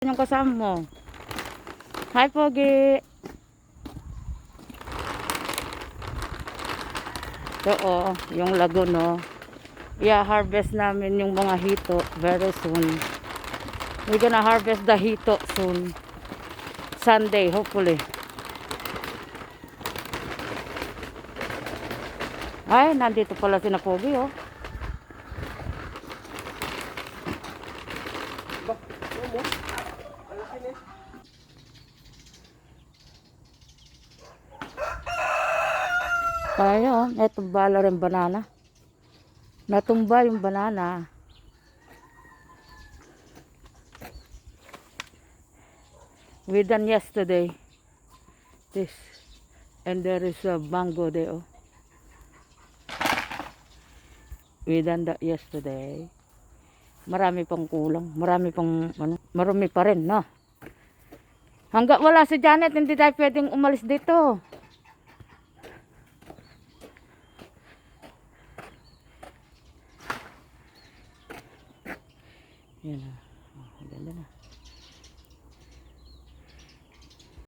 Yung kasama mo. Hi, Pogi. So, yung lagoon, no. I-harvest namin yung mga hito very soon. We're gonna harvest the hito soon. Sunday, hopefully. Ay, nandito pala si na Pogi, oh. Tayo, natumba rin banana. Natumba yung banana. We done yesterday. This. And there is a mango there, oh. We done that yesterday. Marami pang kulang. Marami pang, marami pa rin, no? Hanggat wala si Janet, hindi tayo pwedeng umalis dito. Yan na. Ganda na.